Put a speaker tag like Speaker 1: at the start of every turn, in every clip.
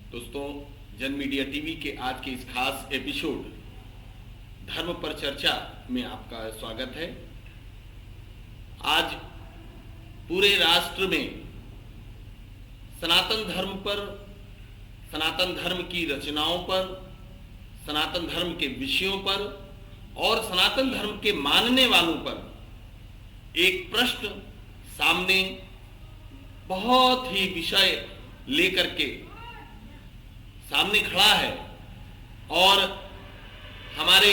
Speaker 1: दोस्तों, जन media TV के आज के इस खास एपिसोड धर्म पर चर्चा में आपका स्वागत है। आज पूरे राष्ट्र में सनातन धर्म पर, सनातन धर्म की रचनाओं पर, सनातन धर्म के विषयों पर और सनातन धर्म के मानने वालों पर एक प्रश्न सामने बहुत ही विषय लेकर के सामने खड़ा है और हमारे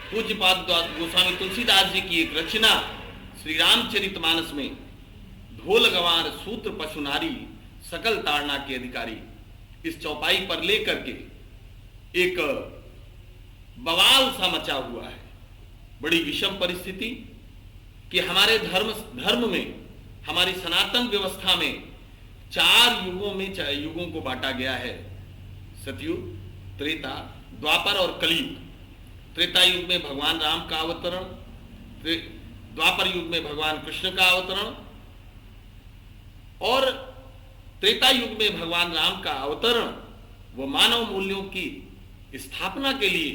Speaker 1: पूज्यपाद गोस्वामी तुलसीदास जी की एक रचना श्री रामचरितमानस में ढोल गंवार सूत्र पशु नारी सकल ताड़ना के अधिकारी इस चौपाई पर लेकर के एक बवाल सा मचा हुआ है। बड़ी विषम परिस्थिति कि हमारे धर्म में, हमारी सनातन व्यवस्था में 4 युगों में युगों को बांटा गया है। सतयुग, त्रेता, द्वापर और कलयुग। त्रेता युग में भगवान राम का अवतरण, द्वापर युग में भगवान कृष्ण का अवतरण और त्रेता युग में भगवान राम का अवतरण वो मानव मूल्यों की स्थापना के लिए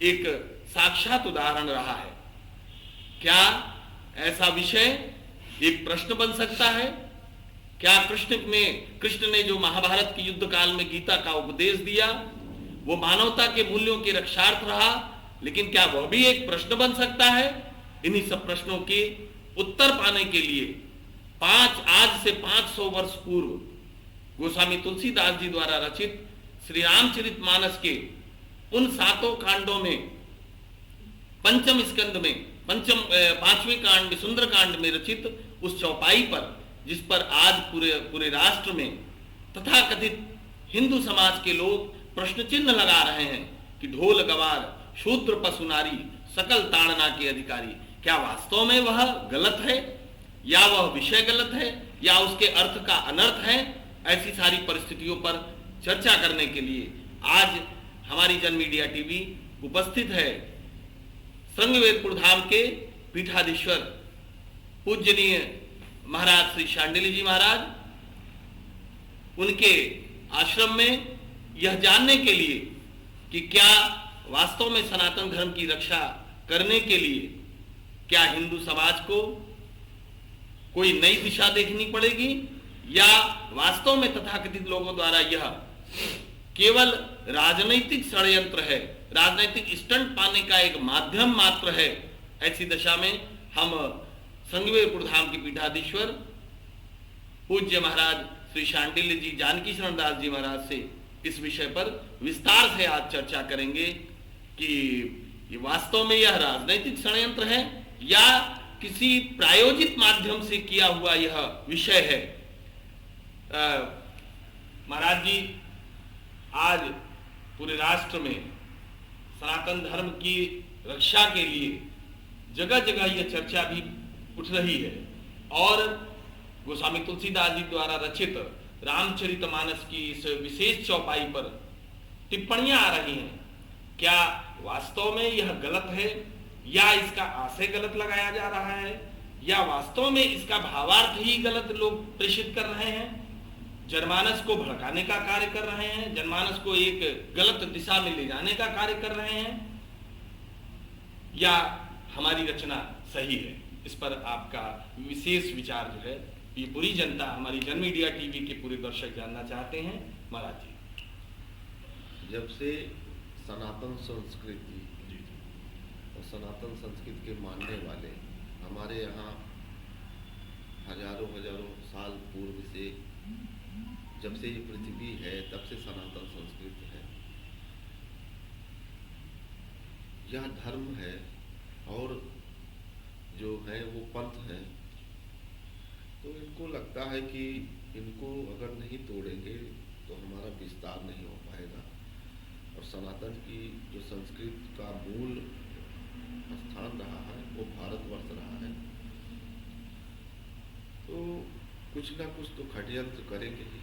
Speaker 1: एक साक्षात उदाहरण रहा है। क्या ऐसा विषय एक प्रश्न बन सकता है? क्या कृष्ण ने जो महाभारत के युद्ध काल में गीता का उपदेश दिया वो मानवता के मूल्यों के रक्षार्थ रहा, लेकिन क्या वह भी एक प्रश्न बन सकता है? इन्हीं सब प्रश्नों के उत्तर पाने के लिए आज से 500 वर्ष पूर्व गोस्वामी तुलसीदास जी द्वारा रचित श्री रामचरितमानस के उन 7 कांडों में पंचम स्कंद में 5वें कांड में सुंदरकांड में रचित उस चौपाई पर, जिस पर आज पूरे राष्ट्र में तथाकथित हिंदू समाज के लोग प्रश्न चिन्ह लगा रहे हैं कि ढोल गंवार शूद्र पशु नारी सकल ताड़ना के अधिकारी, क्या वास्तव में वह गलत है या वह विषय गलत है या उसके अर्थ का अनर्थ है? ऐसी सारी परिस्थितियों पर चर्चा करने के लिए आज हमारी जन मीडिया टीवी उपस्थित है संगवेदपुर धाम के पीठाधीश्वर पूजनीय महाराज श्री शांडिल्य जी महाराज। उनके आश्रम में यह जानने के लिए कि क्या वास्तव में सनातन धर्म की रक्षा करने के लिए क्या हिंदू समाज को कोई नई दिशा देखनी पड़ेगी या वास्तव में तथाकथित लोगों द्वारा यह केवल राजनीतिक षड्यंत्र है, राजनीतिक स्टंट पाने का एक माध्यम मात्र है। ऐसी दशा में हम संगवेदपुर धाम के पीठाधीश्वर पूज्य महाराज श्री शांडिल्य जी जानकी शरण दास जी महाराज से इस विषय पर विस्तार से आज चर्चा करेंगे कि ये वास्तव में यह राजनीतिक षड्यंत्र है या किसी प्रायोजित माध्यम से किया हुआ यह विषय है। महाराज जी, आज पूरे राष्ट्र में सनातन धर्म की रक्षा के लिए जगह जगह यह चर्चा भी उठ रही है और गोस्वामी तुलसीदास जी द्वारा रचित रामचरितमानस की इस विशेष चौपाई पर टिप्पणियां आ रही हैं। क्या वास्तव में यह गलत है या इसका आशय गलत लगाया जा रहा है या वास्तव में इसका भावार्थ ही गलत लोग प्रेषित कर रहे हैं, जनमानस को भड़काने का कार्य कर रहे हैं, जनमानस को एक गलत दिशा में ले जाने का कार्य कर रहे हैं, या हमारी रचना सही है? इस पर आपका विशेष विचार जो है ये पूरी जनता, हमारी जन मीडिया टीवी के पूरे दर्शक जानना चाहते हैं। महाराज जी,
Speaker 2: जब से सनातन संस्कृति और सनातन संस्कृति के मानने वाले हमारे यहाँ हजारों साल पूर्व से, जब से ये पृथ्वी है तब से सनातन संस्कृति है, यह धर्म है और जो है वो पंथ है, तो इनको लगता है कि इनको अगर नहीं तोड़ेंगे तो हमारा विस्तार नहीं हो पाएगा और सनातन की जो संस्कृति का मूल स्थान रहा है वो भारतवर्ष रहा है, तो कुछ ना कुछ तो षड्यंत्र करेंगे ही।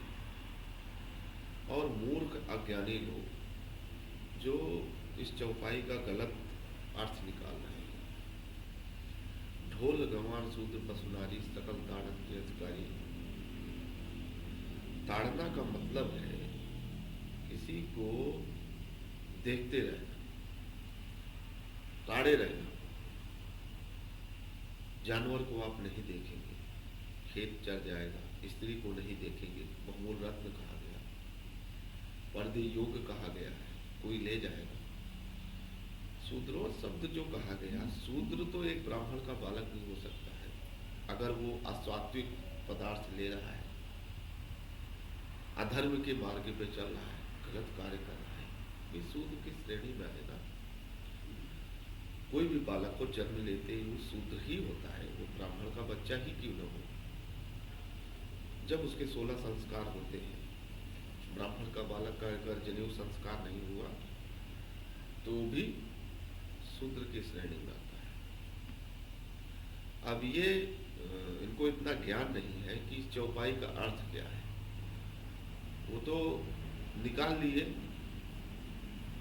Speaker 2: और मूर्ख अज्ञानी लोग जो इस चौपाई का गलत अर्थ निकाल रहे हैं, ढोल गंवार शूद्र पशु नारी सकल ताड़न के अधिकारी, ताड़ना का मतलब है किसी को देखते रहना, ताड़े रहना। जानवर को आप नहीं देखेंगे, खेत चर जाएगा, स्त्री को नहीं देखेंगे, बहुमूल रत्न कहा गया, पर्दे योग कहा गया है, कोई ले जाएगा। शूद्रो शब्द जो कहा गया, शूद्र तो एक ब्राह्मण का बालक नहीं हो सकता है अगर वो असात्विक पदार्थ ले रहा है, अधर्म के मार्ग पे चल रहा है, गलत कार्य कर रहा है, ये शूद्र की श्रेणी में आएगा। कोई भी बालक को जन्म लेते ही वो शूद्र ही होता है, वो ब्राह्मण का बच्चा ही क्यों न हो। जब उसके 16 संस्कार होते हैं, ब्राह्मण का बालक का अगर जनेऊ संस्कार नहीं हुआ तो भी शूद्र की श्रेणी में आता है। अब ये इनको इतना ज्ञान नहीं है कि इस चौपाई का अर्थ क्या है। वो तो निकाल लिए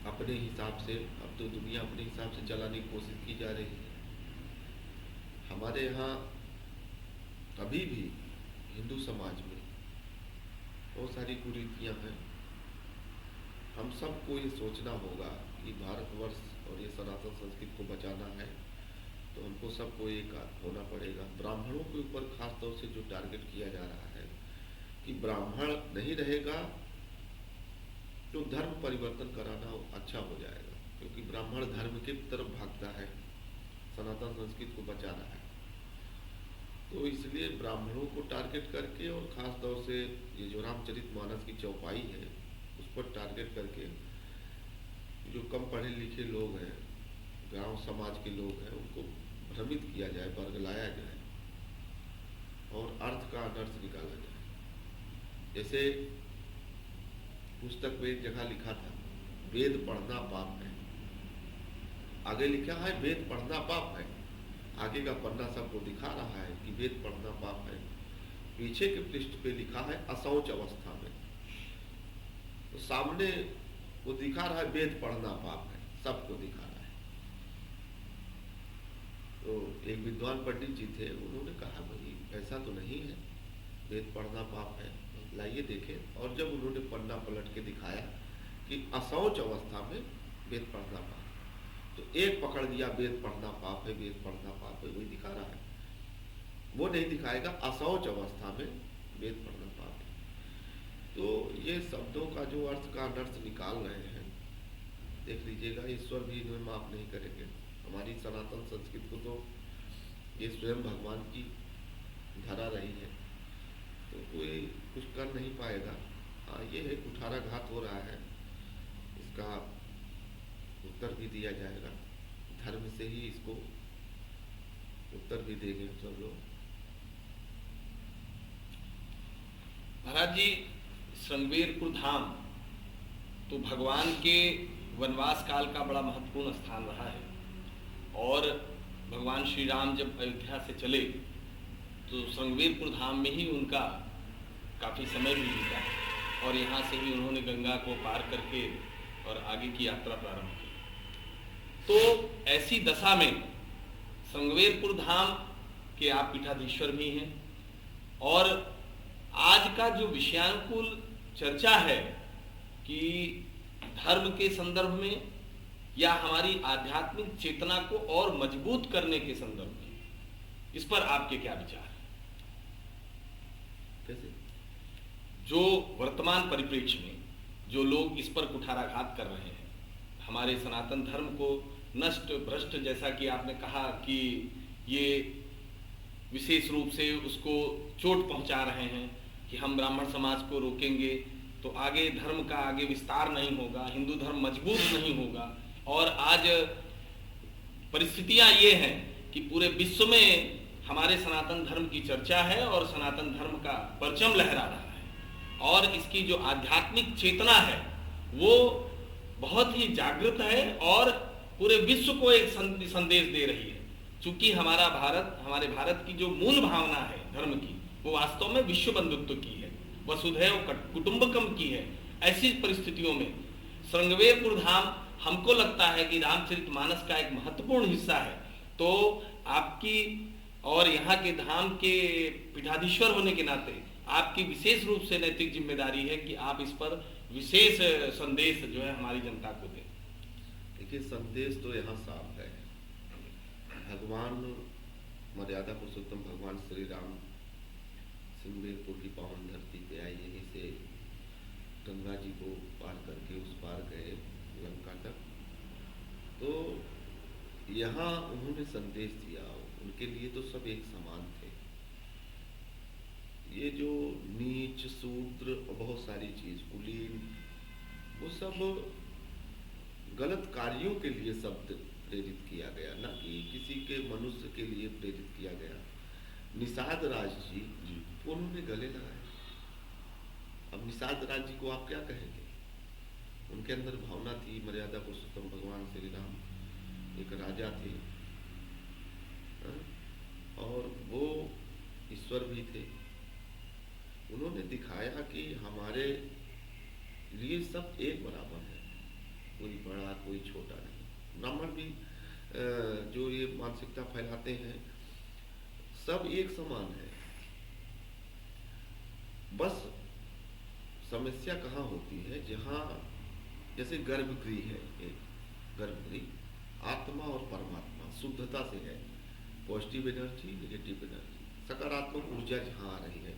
Speaker 2: अपने हिसाब से। अब तो दुनिया अपने हिसाब से चलाने की कोशिश की जा रही है। हमारे यहाँ अभी भी हिंदू समाज में बहुत सारी कुरीतियाँ हैं। हम सबको ये सोचना होगा कि भारतवर्ष और ये सनातन संस्कृति को बचाना है तो हमको सबको एक होना पड़ेगा। ब्राह्मणों के ऊपर खास तौर से जो टारगेट किया जा रहा है कि ब्राह्मण नहीं रहेगा तो धर्म परिवर्तन कराना अच्छा हो जाएगा, क्योंकि ब्राह्मण धर्म की तरफ भागता है, सनातन संस्कृति को बचाना है। तो इसलिए ब्राह्मणों को टारगेट करके और ख़ास तौर से ये जो रामचरितमानस की चौपाई है उस पर टारगेट करके जो कम पढ़े लिखे लोग हैं, गांव समाज के लोग हैं, उनको भ्रमित किया जाए, बरगलाया जाए और अर्थ का अनर्थ निकाला जाए। जैसे पुस्तक में एक जगह लिखा था वेद पढ़ना पाप है, आगे लिखा है वेद पढ़ना पाप है, आगे का पन्ना सबको दिखा रहा है कि वेद पढ़ना पाप है, पीछे के पृष्ठ पे लिखा है अशौच अवस्था में। तो सामने वो दिखा रहा है वेद पढ़ना पाप है, सबको दिखा रहा है। तो एक विद्वान पंडित जी थे, उन्होंने कहा भाई ऐसा तो नहीं है, वेद पढ़ना पाप है, लाइए देखें। और जब उन्होंने पन्ना पलट के दिखाया कि अशौच अवस्था में वेद पढ़ना पाप, तो एक पकड़ दिया वेद पढ़ना पाप है, वेद पढ़ना पाप है, वही दिखा रहा है। वो नहीं दिखाएगा अशौच अवस्था में वेद पढ़ना पाप है। तो ये शब्दों का जो अर्थ का अनर्थ निकाल रहे हैं, देख लीजिएगा, ईश्वर भी इन्हें माफ नहीं करेंगे। हमारी सनातन संस्कृति को तो ये स्वयं भगवान की धरा रही है, तो कोई कुछ कर नहीं पाएगा। हाँ, ये है कुठाराघात हो रहा है, इसका उत्तर भी दिया जाएगा, धर्म से ही इसको उत्तर भी देंगे सब लोग।
Speaker 1: महाराज जी, श्रृंगेरपुर धाम तो भगवान के वनवास काल का बड़ा महत्वपूर्ण स्थान रहा है, और भगवान श्री राम जब अयोध्या से चले तो श्रृंगेरपुर धाम में ही उनका काफ़ी समय भी बीता, और यहाँ से ही उन्होंने गंगा को पार करके और आगे की यात्रा प्रारंभ की। तो ऐसी दशा में श्रृंगेरपुर धाम के आप पीठाधीश्वर भी हैं, और आज का जो विषयानुकूल चर्चा है कि धर्म के संदर्भ में या हमारी आध्यात्मिक चेतना को और मजबूत करने के संदर्भ में, इस पर आपके क्या विचार हैं?
Speaker 2: कैसे?
Speaker 1: जो वर्तमान परिप्रेक्ष्य में जो लोग इस पर कुठाराघात कर रहे हैं, हमारे सनातन धर्म को नष्ट भ्रष्ट, जैसा कि आपने कहा कि ये विशेष रूप से उसको चोट पहुंचा रहे हैं कि हम ब्राह्मण समाज को रोकेंगे तो आगे धर्म का आगे विस्तार नहीं होगा, हिंदू धर्म मजबूत नहीं होगा। और आज परिस्थितियां ये हैं कि पूरे विश्व में हमारे सनातन धर्म की चर्चा है और सनातन धर्म का परचम लहरा रहा है, और इसकी जो आध्यात्मिक चेतना है वो बहुत ही जागृत है और पूरे विश्व को एक संदेश दे रही है। चूंकि हमारे भारत की जो मूल भावना है धर्म की, वो वास्तव में विश्व बंधुत्व की है, वसुधैव कुटुंबकम की है। ऐसी परिस्थितियों में श्रृंगेरपुर धाम हमको लगता है कि रामचरितमानस का एक महत्वपूर्ण हिस्सा है। तो आपकी और यहाँ के धाम के पीठाधीश्वर होने के नाते आपकी विशेष रूप से नैतिक जिम्मेदारी है कि आप इस पर विशेष संदेश जो है हमारी जनता को दें।
Speaker 2: देखिए, संदेश तो यहाँ साफ है। भगवान मर्यादा पुरुषोत्तम भगवान श्री राम सिंहवेरपुर की पावन धरती पे आए, यहीं से गंगा जी को पार करके उस पार गए लंका तक। तो यहाँ उन्होंने संदेश दिया, उनके लिए तो सब एक समान थे। ये जो नीच शूद्र और बहुत सारी चीज कुलीन, वो सब गलत कार्यों के लिए शब्द प्रेरित किया गया, ना कि किसी के मनुष्य के लिए प्रेरित किया गया। निषाद राज जी को उन्होंने गले लगाया। अब निषाद राज जी को आप क्या कहेंगे? उनके अंदर भावना थी, मर्यादा पुरुषोत्तम भगवान श्री राम एक राजा थे, और वो ईश्वर भी थे। उन्होंने दिखाया कि हमारे लिए सब एक बराबर है, कोई बड़ा कोई छोटा नहीं। ब्राह्मण भी जो ये मानसिकता फैलाते हैं, सब एक समान है। बस समस्या कहाँ होती है? जहाँ जैसे गर्भगृह है, एक गर्भगृह आत्मा और परमात्मा शुद्धता से है, पॉजिटिव एनर्जी नेगेटिव एनर्जी सकारात्मक ऊर्जा जहाँ आ रही है।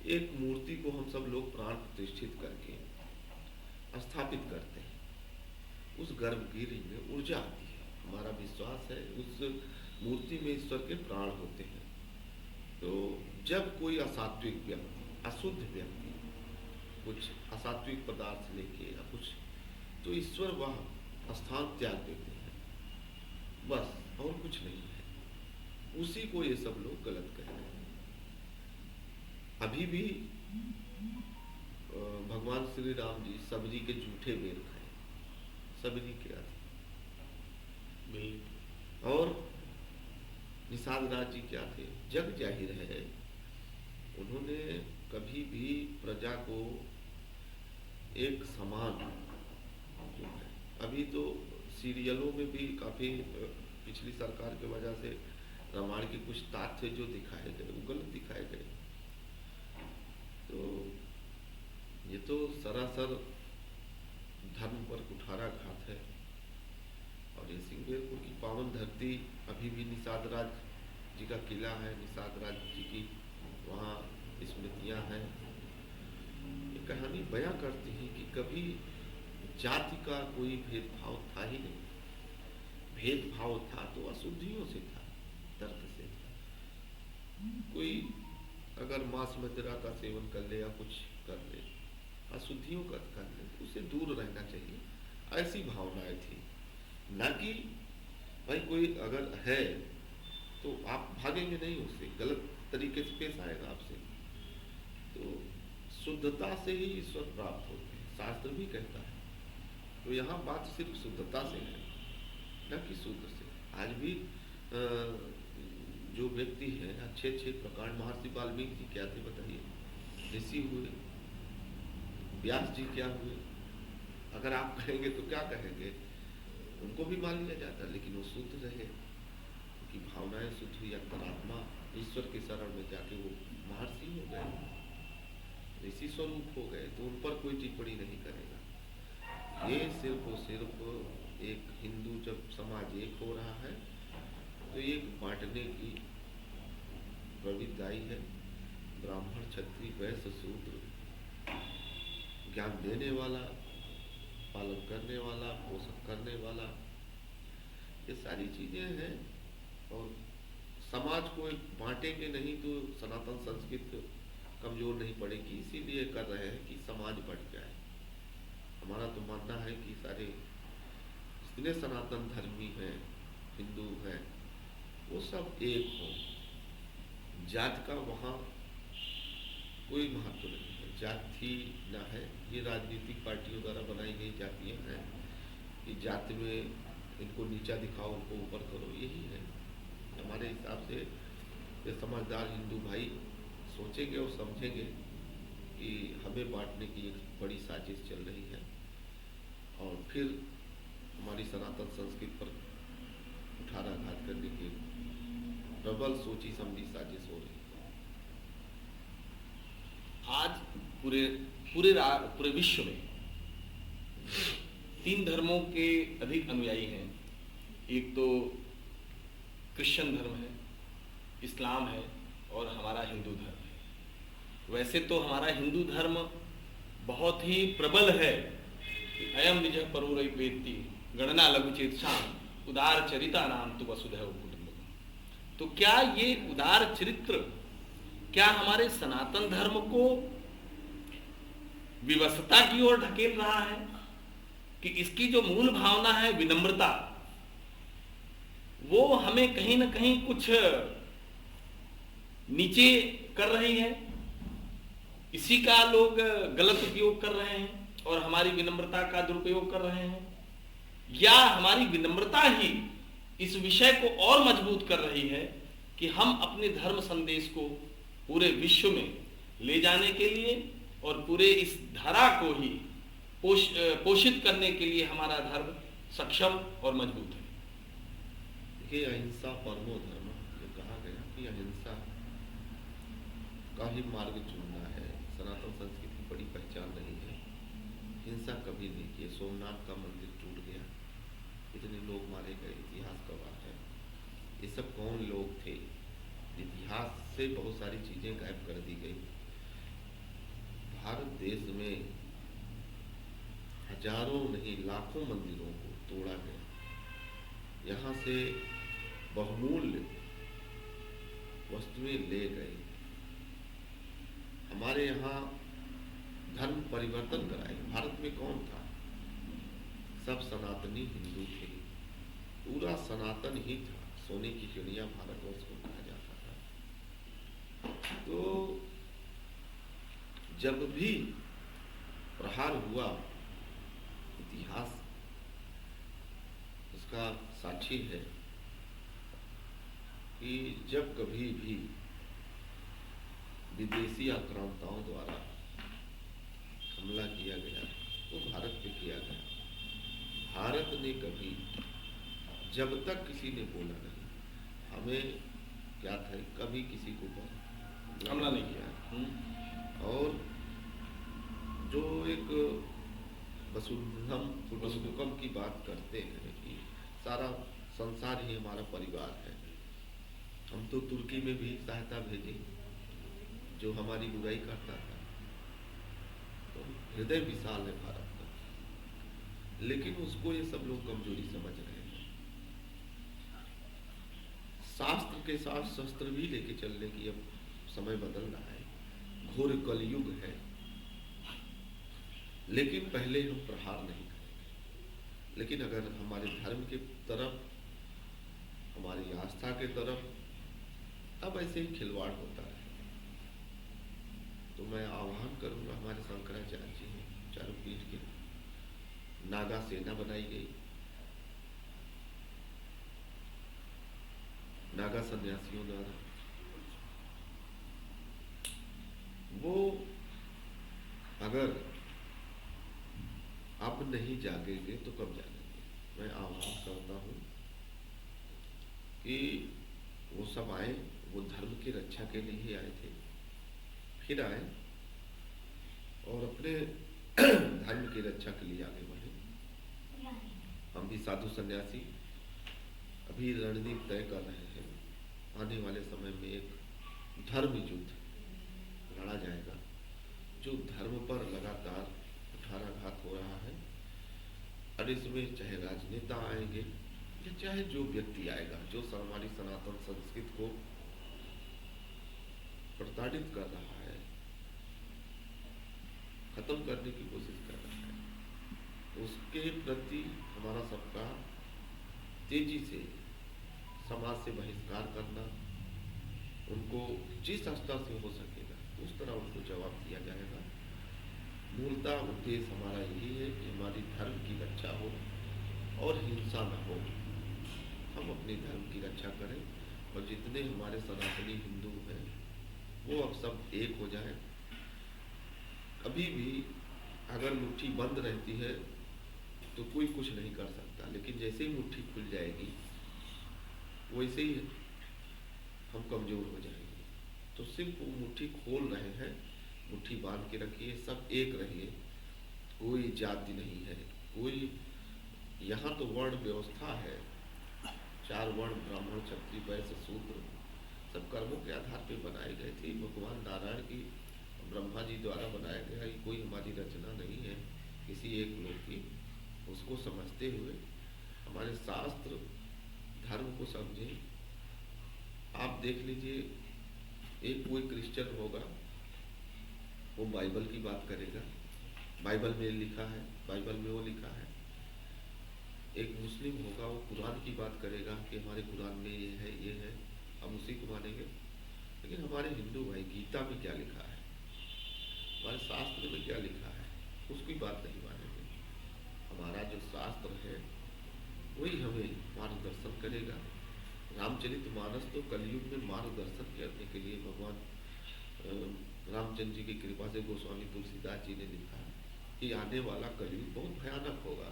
Speaker 2: एक मूर्ति को हम सब लोग प्राण प्रतिष्ठित करके स्थापित करते हैं, उस गर्भगृह में ऊर्जा आती है। हमारा विश्वास है उस मूर्ति में ईश्वर के प्राण होते हैं। तो जब कोई असात्विक व्यक्ति, अशुद्ध व्यक्ति कुछ असात्विक पदार्थ लेके या कुछ, तो ईश्वर वह स्थान त्याग देते हैं, बस और कुछ नहीं है। उसी को ये सब लोग गलत कह रहे हैं। अभी भी भगवान श्री राम जी सबरी के जूठे बेर खाए, सबरी क्या थे, और निषाद राज जी क्या थे? जग जाहिर है उन्होंने कभी भी प्रजा को एक समान जो है, अभी तो सीरियलों में भी काफी पिछली सरकार की वजह से रामायण के कुछ तथ्य जो दिखाए गए वो गलत दिखाए गए। तो ये तो सरासर धर्म पर कुठाराघात है। और ये सिंहवेरपुर की पावन धरती, अभी भी निषाद राज जी का किला है, निषाद राज जी की वहाँ स्मृतियाँ हैं। ये कहानी बयां करती है कि कभी जाति का कोई भेदभाव था ही नहीं। भेदभाव था तो अशुद्धियों से था, दर्द से था। कोई अगर मांस मदिरा का सेवन कर ले या कुछ कर ले, अशुद्धियों का कर ले, उसे दूर रहना चाहिए, ऐसी भावनाएं थी। ना कि भाई कोई अगर है तो आप भागेंगे नहीं उससे, गलत तरीके से पेश आएगा आपसे। तो शुद्धता से ही ईश्वर प्राप्त होते हैं, शास्त्र भी कहता है। तो यहाँ बात सिर्फ शुद्धता से है, न कि शुद्ध से। आज भी जो व्यक्ति हैं अच्छे अच्छे प्रकांड, महर्षि वाल्मीकि जी क्या थे बताइए, ऋषि हुए, व्यास जी क्या हुए। अगर आप कहेंगे तो क्या कहेंगे, उनको भी मान लिया जाता, लेकिन वो शुद्ध रहे, उनकी भावनाएं शुद्ध हुई, अंतरात्मा ईश्वर के शरण में जाके वो महर्षि हो गए, ऋषि स्वरूप हो गए। तो उन पर कोई टिप्पणी नहीं करेगा। ये सिर्फ और सिर्फ एक हिंदू जब समाज एक हो रहा है तो एक बांटने की प्रवृत्ति आई है। ब्राह्मण क्षत्रिय वैश्य शूद्र, ज्ञान देने वाला, पालन करने वाला, पोषण करने वाला, ये सारी चीजें हैं। और समाज को बांटेंगे नहीं तो सनातन संस्कृति कमजोर नहीं पड़ेगी, इसीलिए कर रहे हैं कि समाज बढ़ जाए। हमारा तो मानना है कि सारे जितने सनातन धर्मी हैं, हिंदू हैं, वो सब एक हो। जात का वहाँ कोई महत्व नहीं है, जाति ना है। ये राजनीतिक पार्टियों द्वारा बनाई गई जातियाँ हैं कि जाति में इनको नीचा दिखाओ, उनको ऊपर करो, यही है। हमारे हिसाब से ये समझदार हिंदू भाई सोचेंगे और समझेंगे कि हमें बांटने की एक बड़ी साजिश चल रही है, और फिर हमारी सनातन संस्कृति पर कुठाराघात करने की प्रबल सोची समझी साजिश हो रही है।
Speaker 1: आज पूरे पूरे विश्व में 3 धर्मों के अधिक अनुयायी हैं। एक तो क्रिश्चियन धर्म है, इस्लाम है और हमारा हिंदू धर्म है। वैसे तो हमारा हिंदू धर्म बहुत ही प्रबल है कि अयम निज परुरई वेत्ति गणना लघुचेतसाम उदार चरिता नाम तु वसुधैव कुटुंबकम्। तो क्या ये उदार चरित्र क्या हमारे सनातन धर्म को विवशता की ओर ढकेल रहा है कि इसकी जो मूल भावना है विनम्रता, वो हमें कहीं ना कहीं कुछ नीचे कर रही है, इसी का लोग गलत उपयोग कर रहे हैं और हमारी विनम्रता का दुरुपयोग कर रहे हैं, या हमारी विनम्रता ही इस विषय को और मजबूत कर रही है कि हम अपने धर्म संदेश को पूरे विश्व में ले जाने के लिए और पूरे इस धारा को ही पोषित करने के लिए हमारा धर्म सक्षम और मजबूत है।
Speaker 2: देखिए, अहिंसा परमो धर्म जो कहा गया कि अहिंसा का ही मार्ग चुनना है। सनातन संस्कृति की बड़ी पहचान रही है, हिंसा कभी नहीं की। सोमनाथ का मंदिर टूट गया, इतने लोग मारे गए, इतिहास गवाह है। ये सब कौन लोग थे? इतिहास से बहुत सारी चीजें गायब कर दी गई। भारत देश में हजारों नहीं लाखों मंदिरों को तोड़ा गया, यहाँ से बहुमूल्य वस्तुएं ले गए। हमारे यहाँ धर्म परिवर्तन कराए। भारत में कौन था? सब सनातनी हिंदू थे, पूरा सनातन ही था। सोने की चिड़िया भारतवर्ष को कहा जाता था। तो जब भी प्रहार हुआ, इतिहास उसका साक्षी है कि जब कभी भी विदेशी आक्रांताओं द्वारा हमला किया गया तो भारत पे किया गया। भारत ने कभी, जब तक किसी ने बोला नहीं, हमें क्या था, कभी किसी को
Speaker 1: हमला नहीं किया।
Speaker 2: और जो एक वसुधैव कुटुंबकम की बात करते हैं कि सारा संसार ही हमारा परिवार है। हम तो तुर्की में भी सहायता भेजे जो हमारी बुराई करता था। तो हृदय विशाल है भारत का, लेकिन उसको ये सब लोग कमजोरी समझ रहे हैं। शास्त्र के साथ शस्त्र भी लेके चलने की अब समय बदल रहा है। घोर कलयुग है, लेकिन पहले हम प्रहार नहीं करेंगे। लेकिन अगर हमारे धर्म के तरफ, हमारी आस्था के तरफ अब ऐसे ही खिलवाड़ होता है, तो मैं आह्वान करूंगा, हमारे शंकराचार्य जी हैं, चारुपीठ के, नागा सेना बनाई गई, नागा सन्यासियों द्वारा। वो अगर अब नहीं जागेंगे तो कब जागेंगे? मैं आह्वान करता हूँ कि वो सब आए, वो धर्म की रक्षा के लिए ही आए थे, फिर आए और अपने धर्म की रक्षा के लिए आगे बढ़े। हम भी साधु सन्यासी अभी रणनीति तय कर रहे हैं। आने वाले समय में एक धर्म युद्ध लड़ा जाएगा, जो धर्म पर लगातार कुठाराघात हो रहा है। और इसमें चाहे राजनेता आएंगे या चाहे जो व्यक्ति आएगा, जो हमारी सनातन संस्कृति को प्रताड़ित कर रहा है, खत्म करने की कोशिश कर रहा है, उसके प्रति हमारा सबका तेजी से समाज से बहिष्कार करना, उनको जिस स्तर से हो सकेगा उस तरह उनको जवाब दिया जाएगा। मूलतः उद्देश्य हमारा यही है कि हमारी धर्म की रक्षा हो और हिंसा न हो। हम अपने धर्म की रक्षा करें और जितने हमारे सनातनी हिंदू हैं वो अब सब एक हो जाए। कभी भी अगर मुट्ठी बंद रहती है तो कोई कुछ नहीं कर सकता, लेकिन जैसे ही मुट्ठी खुल जाएगी वैसे ही हम कमजोर हो जाएंगे। तो सिर्फ वो मुट्ठी खोल रहे हैं मुट्ठी बांध के रखिए, सब एक रहिए, कोई जाति नहीं है, कोई यहाँ तो वर्ण व्यवस्था है, 4 वर्ण ब्राह्मण क्षत्रिय वैश्य शूद्र सब कर्मों के आधार पर बनाए गए थे। भगवान नारायण की ब्रह्मा जी द्वारा बनाया गया, ये कोई हमारी रचना नहीं है किसी एक लोग की। उसको समझते हुए हमारे शास्त्र धर्म को समझें। आप देख लीजिए, एक कोई क्रिश्चियन होगा वो बाइबल की बात करेगा, बाइबल में लिखा है, बाइबल में वो लिखा है। एक मुस्लिम होगा वो कुरान की बात करेगा कि हमारे कुरान में ये है, ये है, हम उसी को मानेंगे। लेकिन हमारे हिंदू भाई गीता में क्या लिखा है, हमारे शास्त्र में क्या लिखा है, उसकी बात नहीं मानेंगे। हमारा जो शास्त्र है वही हमें मार्गदर्शन करेगा। रामचरितमानस तो कलयुग में मार्गदर्शन करने के लिए भगवान रामचंद्र जी की कृपा से गोस्वामी तुलसीदास जी ने लिखा कि आने वाला कलयुग बहुत भयानक होगा,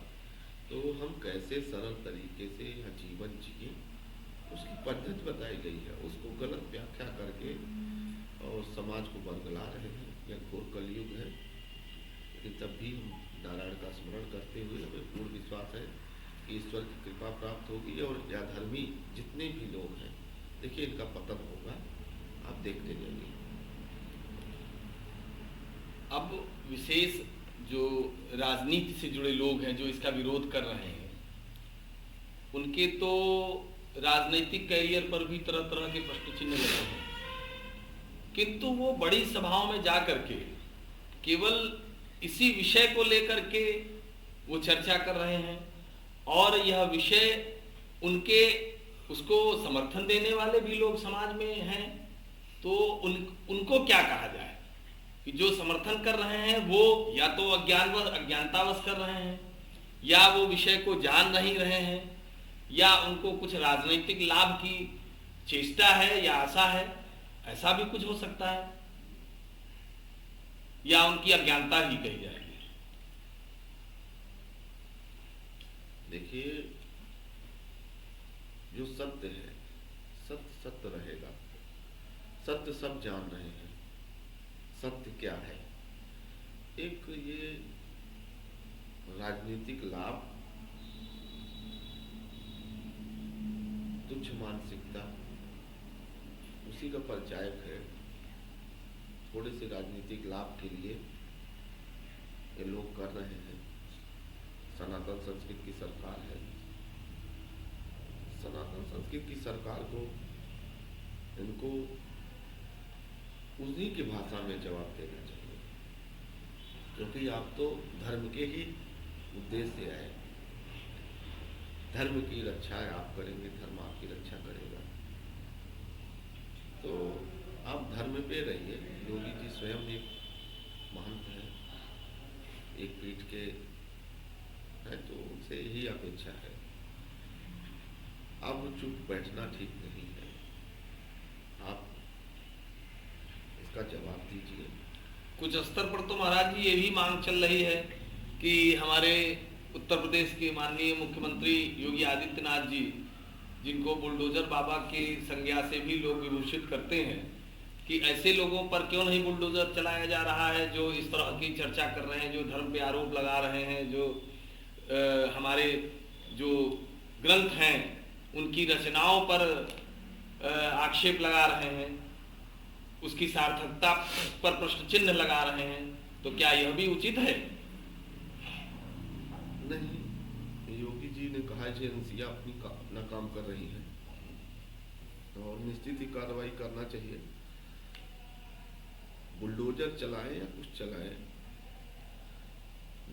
Speaker 2: तो हम कैसे सरल तरीके से यहाँ जीवन जिए उसकी पद्धति बताई गई है। उसको गलत व्याख्या करके और समाज को बरगला रहे हैं। यह घोर कलयुग है, लेकिन तब भी हम नारायण का स्मरण करते हुए हमें पूर्ण विश्वास है कि ईश्वर की कृपा प्राप्त होगी और अधर्मी जितने भी लोग हैं, देखिए इनका पतन होगा, आप देखते जाइए।
Speaker 1: अब विशेष जो राजनीति से जुड़े लोग हैं जो इसका विरोध कर रहे हैं, उनके तो राजनीतिक कैरियर पर भी तरह तरह के प्रश्न चिन्ह लगे हैं, किंतु वो बड़ी सभाओं में जा करके केवल इसी विषय को लेकर के वो चर्चा कर रहे हैं, और यह विषय उनके उसको समर्थन देने वाले भी लोग समाज में हैं। तो उनको क्या कहा जाए कि जो समर्थन कर रहे हैं वो या तो अज्ञानतावश कर रहे हैं, या वो विषय को जान नहीं रहे हैं, या उनको कुछ राजनीतिक लाभ की चेष्टा है या आशा है, ऐसा भी कुछ हो सकता है, या उनकी अज्ञानता ही कही जाएगी।
Speaker 2: देखिए, जो सत्य है सत्य सत्य रहेगा। सत्य सब जान रहे हैं। सत्य क्या है? एक ये राजनीतिक लाभ, तुच्छ मानसिकता, उसी का परिचायक है। थोड़े से राजनीतिक लाभ के लिए ये लोग कर रहे हैं। सनातन संस्कृत की सरकार है, सनातन संस्कृत की सरकार को इनको उन्हीं की भाषा में जवाब देना चाहिए, क्योंकि आप तो धर्म के ही उद्देश्य से आए। धर्म की रक्षा आप करेंगे, धर्म आपकी रक्षा करेगा। तो आप धर्म पे रहिए। योगी जी स्वयं एक महंत है, एक पीठ के है, तो उनसे यही अपेक्षा है। अब चुप बैठना ठीक नहीं है, आप इसका जवाब दीजिए।
Speaker 1: कुछ स्तर पर तो महाराज जी ये भी मांग चल रही है कि हमारे उत्तर प्रदेश के माननीय मुख्यमंत्री योगी आदित्यनाथ जी, जिनको बुलडोजर बाबा की संज्ञा से भी लोग विभूषित करते हैं, कि ऐसे लोगों पर क्यों नहीं बुलडोजर चलाया जा रहा है जो इस तरह की चर्चा कर रहे हैं, जो धर्म पे आरोप लगा रहे हैं, जो हमारे जो ग्रंथ हैं उनकी रचनाओं पर आक्षेप लगा रहे हैं, उसकी सार्थकता पर प्रश्न चिन्ह लगा रहे हैं। तो क्या यह भी उचित है?
Speaker 2: नहीं, योगी जी ने कहा कि एजेंसियां अपना काम कर रही हैं और निश्चित ही कार्रवाई करना चाहिए। बुलडोजर चलाएं या कुछ चलाएं,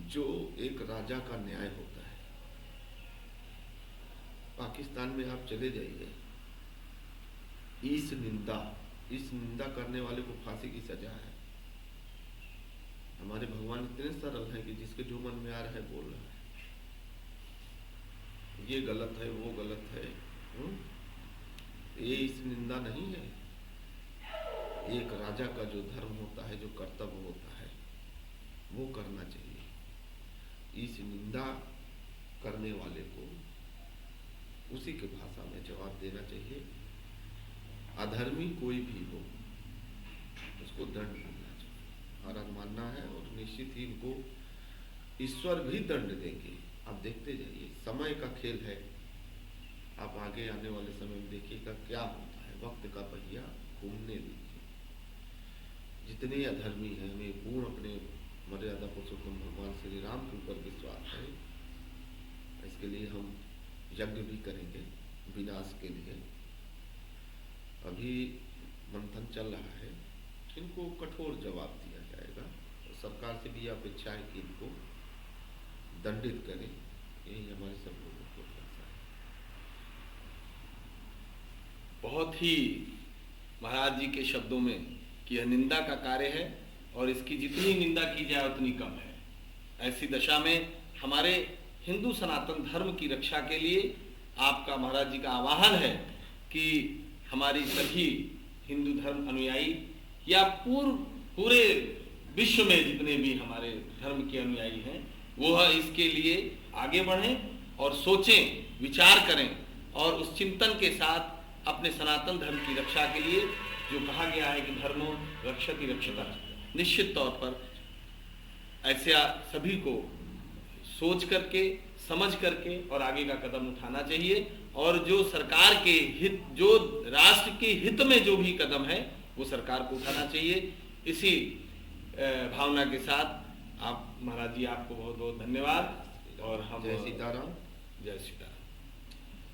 Speaker 2: जो एक राजा का न्याय होता है। पाकिस्तान में आप चले जाइए, इस निंदा करने वाले को फांसी की सजा है। हमारे भगवान इतने सरल हैं कि जिसके जो मन में आ रहा है बोल रहा है, ये गलत है, वो गलत है। ये इस निंदा नहीं है। एक राजा का जो धर्म होता है, जो कर्तव्य होता है, वो करना चाहिए। इस निंदा करने वाले को उसी की भाषा में जवाब देना चाहिए। अधर्मी कोई भी हो, उसको दंड मिलना चाहिए। महाराज मानना है, और निश्चित ही इनको ईश्वर भी दंड देंगे। आप देखते जाइए, समय का खेल है। आप आगे आने वाले समय में देखिएगा क्या होता है। वक्त का पहिया घूमने दीजिए। जितने अधर्मी हैं, हमें पूर्ण अपने मर्यादा पुरुषोत्तम भगवान श्री राम के ऊपर विश्वास है। इसके लिए हम यज्ञ भी करेंगे विनाश के लिए। अभी मंथन चल रहा है, इनको कठोर जवाब दिया जाएगा, और सरकार से भी अपेक्षा है कि इनको दंडित करें। यही हमारे सब लोगों को आशा है।
Speaker 1: बहुत ही महाराज जी के शब्दों में कि यह निंदा का कार्य है, और इसकी जितनी निंदा की जाए उतनी कम है। ऐसी दशा में हमारे हिंदू सनातन धर्म की रक्षा के लिए आपका महाराज जी का आह्वान है कि हमारी सभी हिंदू धर्म अनुयायी या पूरे विश्व में जितने भी हमारे धर्म के अनुयायी हैं, वो इसके लिए आगे बढ़ें और सोचें, विचार करें, और उस चिंतन के साथ अपने सनातन धर्म की रक्षा के लिए, जो कहा गया है कि धर्मो रक्षति रक्षता, निश्चित तौर पर ऐसे सभी को सोच करके, समझ करके और आगे का कदम उठाना चाहिए। और जो सरकार के हित, जो राष्ट्र के हित में जो भी कदम है, वो सरकार को उठाना चाहिए। इसी भावना के साथ आप महाराज जी, आपको बहुत बहुत धन्यवाद। और हम
Speaker 2: जय सीताराम।
Speaker 1: जय सीताराम।